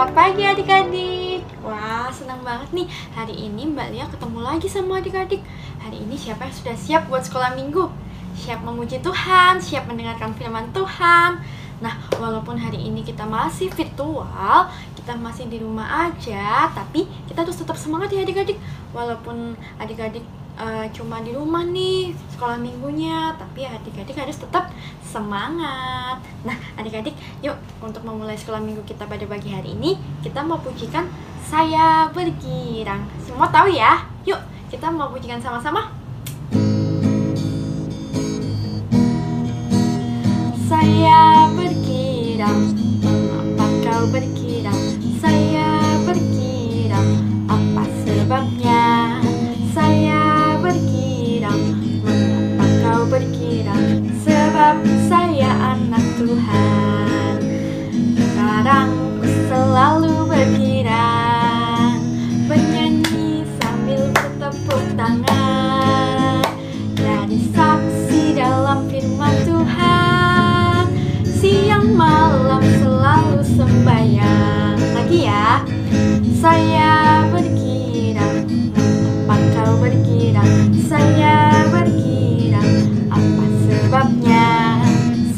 Selamat pagi adik-adik. Wah, senang banget nih. Hari ini Mbak Lia ketemu lagi sama adik-adik. Hari ini siapa yang sudah siap buat sekolah minggu? Siap memuji Tuhan, siap mendengarkan firman Tuhan. Nah, walaupun hari ini kita masih virtual, kita masih di rumah aja, tapi kita harus tetap semangat ya adik-adik. Walaupun adik-adik cuma di rumah nih sekolah minggunya, tapi adik-adik harus tetap semangat. Nah adik-adik, yuk untuk memulai sekolah minggu kita pada pagi hari ini, kita mau pujikan Saya Bergirang. Semua tahu ya? Yuk kita mau pujikan sama-sama. Saya bergirang, mengapa kau bergirang? Saya bergirang, apa sebabnya? Saya bergirang, mengapa kau bergirang? Sebab saya anak Tuhan. Sekarang ku selalu bergirang, bernyanyi sambil bertepuk tangan, jadi saksi dalam firman Tuhan. Siang malam selalu sembahyang. Lagi ya. Saya bergirang, mengapa kau bergirang? Saya bergirang, apa sebabnya?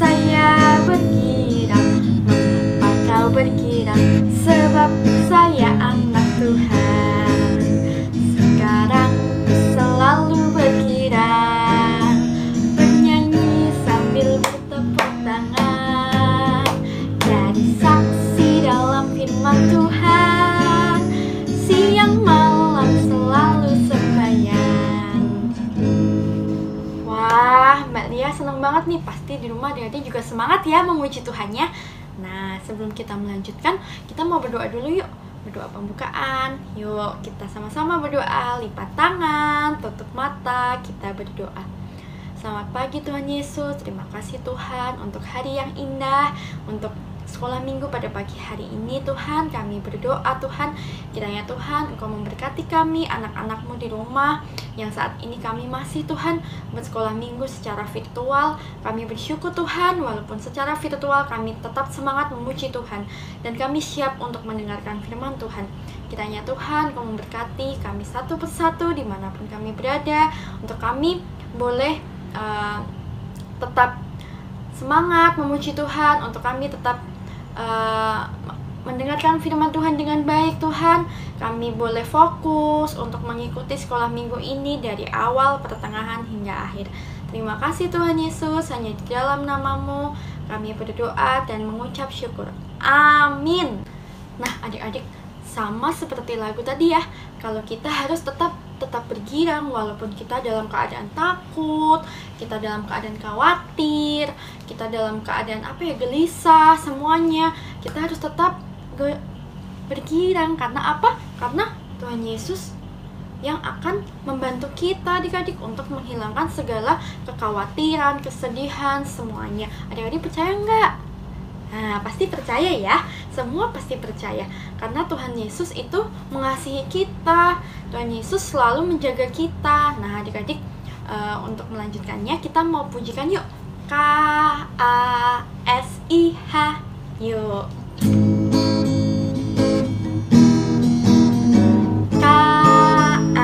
Saya bergirang, mengapa kau bergirang? Sebab saya anak Tuhan. Sekarang ku selalu bergirang, bernyanyi sambil bertepuk tangan, jadi saksi dalam firman Tuhan. Siang malam selalu sembahyang. Wah, Mbak Lia seneng banget nih. Pasti di rumah adik-adik juga semangat ya memuji Tuhannya. Nah, sebelum kita melanjutkan, kita mau berdoa dulu yuk. Berdoa pembukaan. Yuk, kita sama-sama berdoa. Lipat tangan, tutup mata, kita berdoa. Selamat pagi Tuhan Yesus. Terima kasih Tuhan untuk hari yang indah, untuk sekolah minggu pada pagi hari ini. Tuhan, kami berdoa Tuhan, kiranya Tuhan Engkau memberkati kami, anak-anak-Mu di rumah yang saat ini kami masih Tuhan bersekolah minggu secara virtual. Kami bersyukur Tuhan, walaupun secara virtual kami tetap semangat memuji Tuhan, dan kami siap untuk mendengarkan firman Tuhan. Kiranya Tuhan Engkau memberkati kami satu persatu dimanapun kami berada, untuk kami boleh tetap semangat memuji Tuhan, untuk kami tetap mendengarkan firman Tuhan dengan baik. Tuhan, kami boleh fokus untuk mengikuti sekolah minggu ini dari awal, pertengahan, hingga akhir. Terima kasih Tuhan Yesus, hanya di dalam nama-Mu kami berdoa dan mengucap syukur. Amin. Nah adik-adik, sama seperti lagu tadi ya, kalau kita harus tetap bergirang walaupun kita dalam keadaan takut, kita dalam keadaan khawatir, kita dalam keadaan gelisah, semuanya kita harus tetap bergirang. Karena apa? Karena Tuhan Yesus yang akan membantu kita adik-adik untuk menghilangkan segala kekhawatiran, kesedihan, semuanya. Adik-adik percaya nggak? Nah, pasti percaya ya. Semua pasti percaya. Karena Tuhan Yesus itu mengasihi kita. Tuhan Yesus selalu menjaga kita. Nah, adik-adik, untuk melanjutkannya kita mau pujikan yuk. K-A-S-I-H. Yuk. K-A-S-I-H.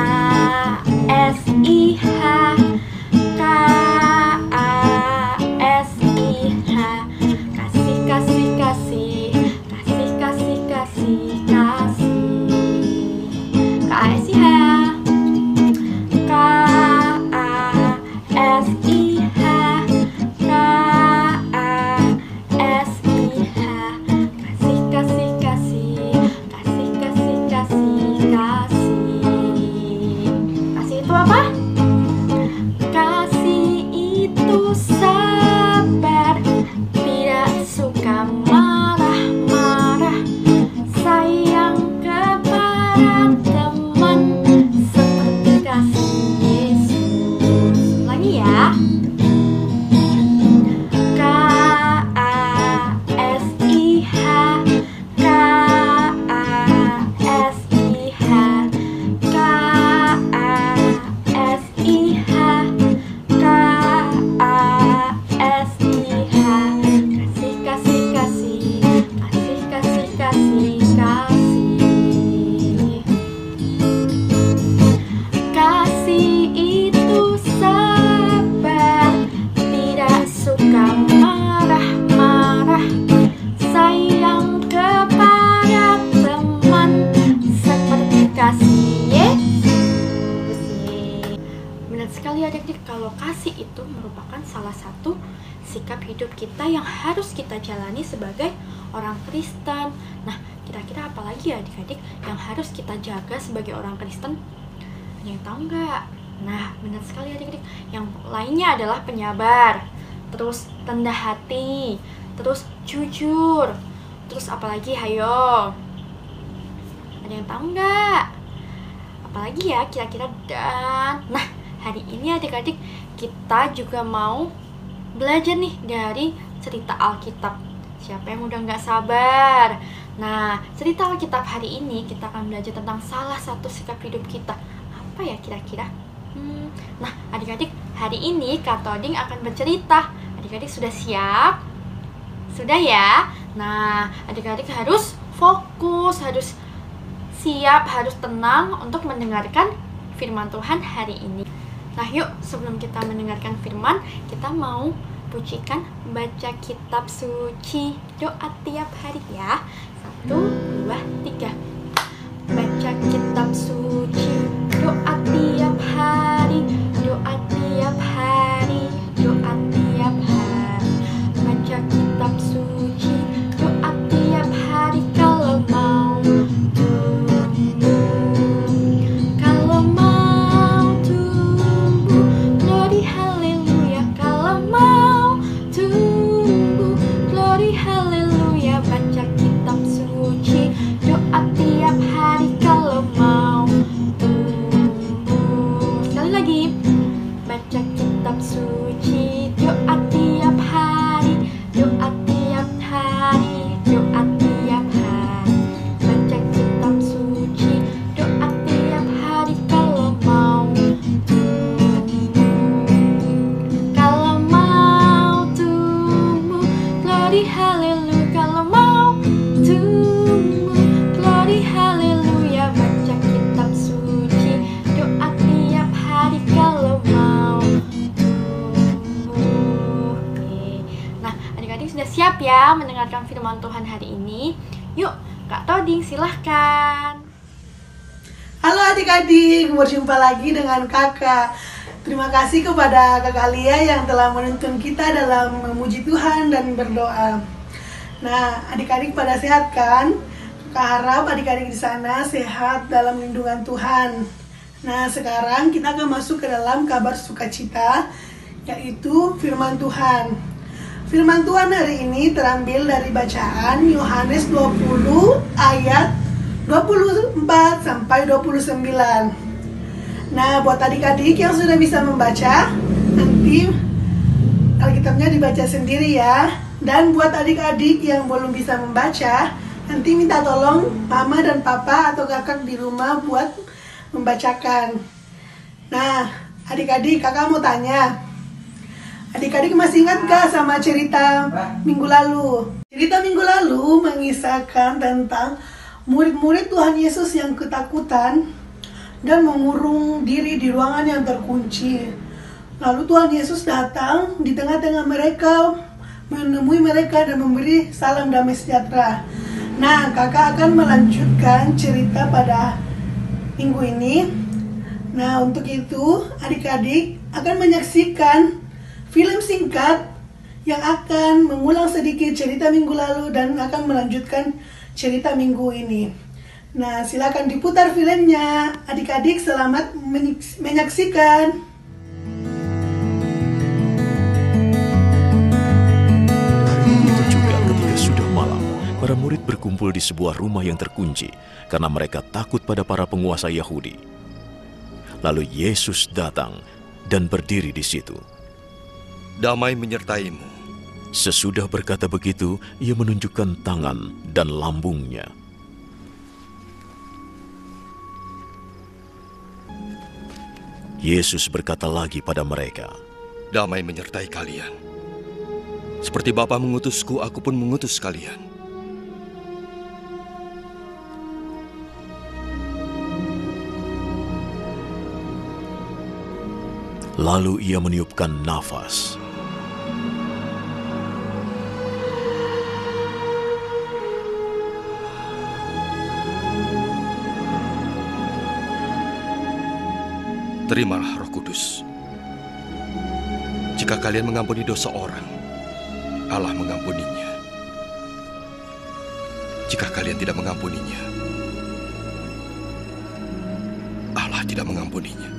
itu merupakan salah satu sikap hidup kita yang harus kita jalani sebagai orang Kristen. Nah, kira-kira apa lagi ya adik-adik yang harus kita jaga sebagai orang Kristen? Ada yang tahu nggak? Nah, benar sekali adik-adik. Yang lainnya adalah penyabar, terus rendah hati, terus jujur, terus apalagi? Hayo, ada yang tahu nggak? Apalagi ya kira-kira? Nah, hari ini adik-adik kita juga mau belajar nih dari cerita Alkitab. Siapa yang udah nggak sabar? Nah, cerita Alkitab hari ini kita akan belajar tentang salah satu sikap hidup kita. Apa ya kira-kira? Nah, adik-adik, hari ini Kak Toding akan bercerita. Adik-adik sudah siap? Sudah ya? Nah, adik-adik harus fokus, harus siap, harus tenang untuk mendengarkan firman Tuhan hari ini. Nah, yuk sebelum kita mendengarkan firman, kita mau pujikan baca kitab suci, doa tiap hari ya. 1, 2, 3. Baca kitab suci, doa tiap hari, doa tiap hari, doa tiap hari. Baca kitab suci, doa tiap hari kalau mau tumbuh, kalau mau tumbuh. Glory haleluya, kalau mau tumbuh. Glory haleluya, baca kitab suci, doa tiap hari kalau mau tumbuh. Sekali lagi, baca kitab suci, doa tiap hari, doa tiap hari, doa tiap hari. Baca kitab suci, doa tiap hari kalau mau tumbuh, kalau mau tumbuh. Glory haleluya, kalau mau tumbuh. Glory haleluya, baca kitab suci, doa tiap hari kalau mau tumbuh. Oke. Nah, adik-adik sudah siap ya mendengarkan firman Tuhan hari ini? Yuk, Kak Toding silahkan. Halo adik-adik, berjumpa lagi dengan kakak. Terima kasih kepada kakak Lia yang telah menuntun kita dalam memuji Tuhan dan berdoa. Nah, adik-adik pada sehat kan? Kakak harap adik-adik di sana sehat dalam lindungan Tuhan. Nah, sekarang kita akan masuk ke dalam kabar sukacita, yaitu firman Tuhan. Firman Tuhan hari ini terambil dari bacaan Yohanes 20 ayat 24 sampai 29. Nah, buat adik-adik yang sudah bisa membaca, nanti Alkitabnya dibaca sendiri ya. Dan buat adik-adik yang belum bisa membaca, nanti minta tolong mama dan papa atau kakak di rumah buat membacakan. Nah, adik-adik, kakak mau tanya, adik-adik masih ingat gak sama cerita minggu lalu? Cerita minggu lalu mengisahkan tentang murid-murid Tuhan Yesus yang ketakutan dan mengurung diri di ruangan yang terkunci. Lalu Tuhan Yesus datang di tengah-tengah mereka, menemui mereka dan memberi salam damai sejahtera. Nah, kakak akan melanjutkan cerita pada minggu ini. Nah, untuk itu adik-adik akan menyaksikan film singkat yang akan mengulang sedikit cerita minggu lalu dan akan melanjutkan cerita minggu ini. Nah, silakan diputar filmnya. Adik-adik selamat menyaksikan. Begitu juga ketika sudah malam, para murid berkumpul di sebuah rumah yang terkunci karena mereka takut pada para penguasa Yahudi. Lalu Yesus datang dan berdiri di situ. Damai menyertaimu. Sesudah berkata begitu, ia menunjukkan tangan dan lambungnya. Yesus berkata lagi pada mereka, Damai menyertai kalian. Seperti Bapa mengutusku, aku pun mengutus kalian. Lalu ia meniupkan nafas. Terimalah Roh Kudus. Jika kalian mengampuni dosa orang, Allah mengampuninya. Jika kalian tidak mengampuninya, Allah tidak mengampuninya.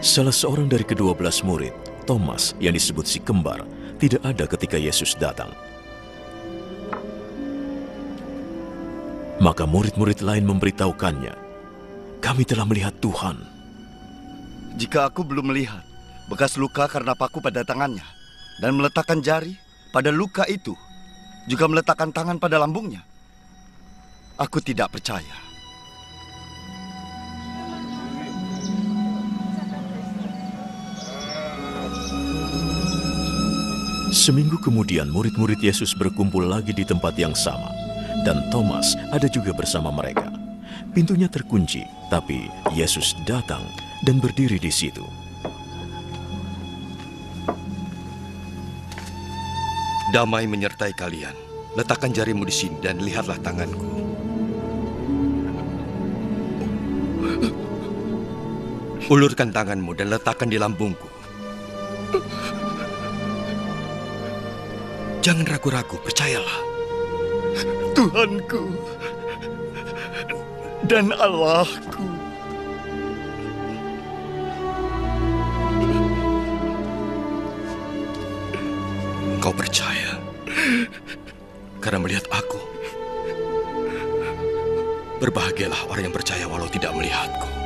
Salah seorang dari ke-12 murid, Thomas yang disebut si kembar, tidak ada ketika Yesus datang. Maka murid-murid lain memberitahukannya, "Kami telah melihat Tuhan." Jika aku belum melihat bekas luka karena paku pada tangannya, dan meletakkan jari pada luka itu, juga meletakkan tangan pada lambungnya, aku tidak percaya. Seminggu kemudian murid-murid Yesus berkumpul lagi di tempat yang sama, dan Thomas ada juga bersama mereka. Pintunya terkunci, tapi Yesus datang dan berdiri di situ. Damai menyertai kalian. Letakkan jarimu di sini dan lihatlah tanganku. Ulurkan tanganmu dan letakkan di lambungku. Jangan ragu-ragu, percayalah. Tuhanku dan Allahku. Engkau percaya karena melihat aku. Berbahagialah orang yang percaya walau tidak melihatku.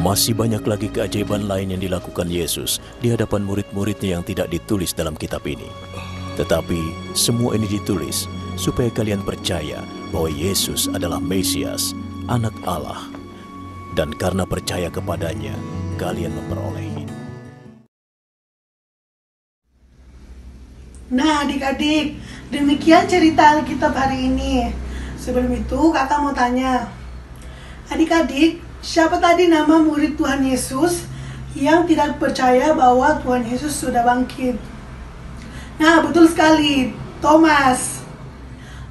Masih banyak lagi keajaiban lain yang dilakukan Yesus di hadapan murid-muridnya yang tidak ditulis dalam kitab ini. Tetapi semua ini ditulis supaya kalian percaya bahwa Yesus adalah Mesias, Anak Allah. Dan karena percaya kepadanya, kalian memperoleh hidup. Nah adik-adik, demikian cerita Alkitab hari ini. Sebelum itu kakak mau tanya, adik-adik, siapa tadi nama murid Tuhan Yesus yang tidak percaya bahwa Tuhan Yesus sudah bangkit? Nah, betul sekali, Thomas.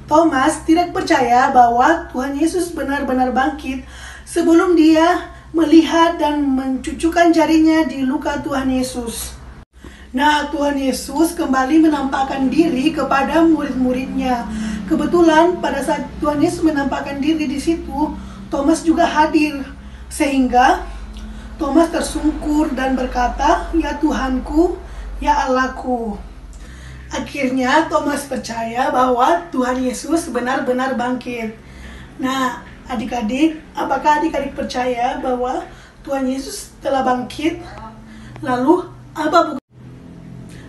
Thomas tidak percaya bahwa Tuhan Yesus benar-benar bangkit sebelum dia melihat dan mencucukkan jarinya di luka Tuhan Yesus. Nah, Tuhan Yesus kembali menampakkan diri kepada murid-muridnya. Kebetulan pada saat Tuhan Yesus menampakkan diri di situ, Thomas juga hadir. Sehingga Thomas tersungkur dan berkata, "Ya Tuhanku, ya Allahku." Akhirnya Thomas percaya bahwa Tuhan Yesus benar-benar bangkit. Nah, adik-adik, apakah adik-adik percaya bahwa Tuhan Yesus telah bangkit? Lalu, apa bukti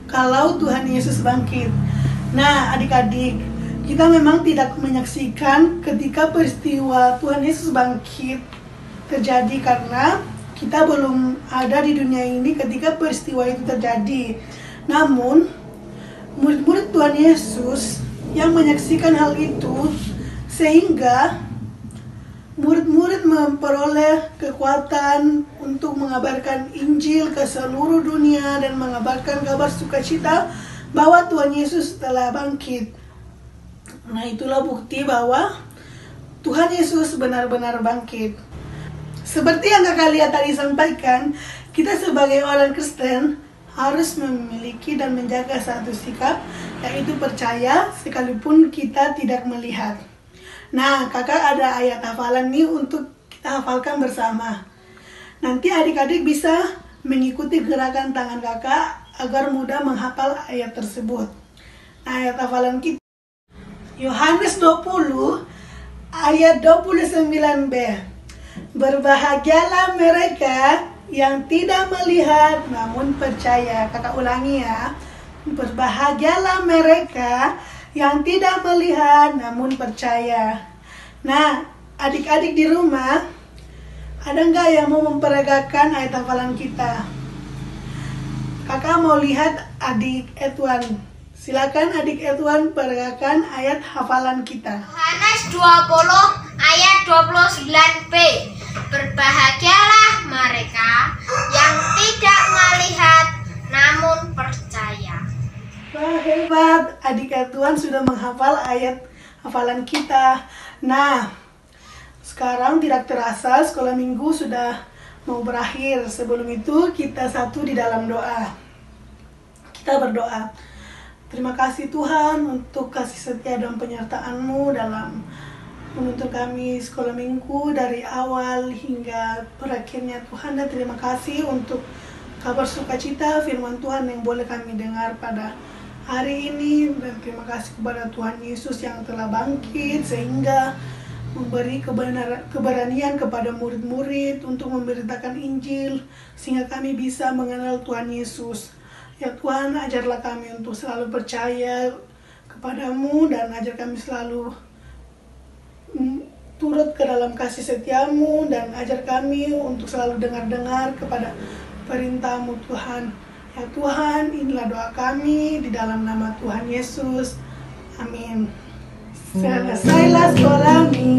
kalau Tuhan Yesus bangkit? Nah, adik-adik, kita memang tidak menyaksikan ketika peristiwa Tuhan Yesus bangkit terjadi karena kita belum ada di dunia ini ketika peristiwa itu terjadi. Namun, murid-murid Tuhan Yesus yang menyaksikan hal itu sehingga murid-murid memperoleh kekuatan untuk mengabarkan Injil ke seluruh dunia dan mengabarkan kabar sukacita bahwa Tuhan Yesus telah bangkit. Nah, itulah bukti bahwa Tuhan Yesus benar-benar bangkit. Seperti yang kakak Lia tadi sampaikan, kita sebagai orang Kristen harus memiliki dan menjaga satu sikap, yaitu percaya sekalipun kita tidak melihat. Nah, kakak ada ayat hafalan nih untuk kita hafalkan bersama. Nanti adik-adik bisa mengikuti gerakan tangan kakak agar mudah menghafal ayat tersebut. Nah, ayat hafalan kita Yohanes 20 ayat 29b. Berbahagialah mereka yang tidak melihat namun percaya. Kakak ulangi ya. Berbahagialah mereka yang tidak melihat namun percaya. Nah, adik-adik di rumah, ada nggak yang mau memperagakan ayat hafalan kita? Kakak mau lihat adik Edwan. Silakan adik Edwan peragakan ayat hafalan kita. Yohanes 20 ayat 29b. ya Tuhan sudah menghafal ayat hafalan kita. Nah, sekarang tidak terasa sekolah minggu sudah mau berakhir. Sebelum itu kita satu di dalam doa. Kita berdoa. Terima kasih Tuhan untuk kasih setia dan penyertaan-Mu dalam menuntun kami sekolah minggu dari awal hingga berakhirnya Tuhan. Dan terima kasih untuk kabar sukacita firman Tuhan yang boleh kami dengar pada hari ini. Dan terima kasih kepada Tuhan Yesus yang telah bangkit sehingga memberi keberanian kepada murid-murid untuk memberitakan Injil sehingga kami bisa mengenal Tuhan Yesus. Ya Tuhan, ajarlah kami untuk selalu percaya kepadamu dan ajar kami selalu turut ke dalam kasih setiamu dan ajar kami untuk selalu dengar-dengar kepada perintahmu Tuhan. Ya Tuhan, inilah doa kami di dalam nama Tuhan Yesus. Amin. Selesailah sekolah minggu.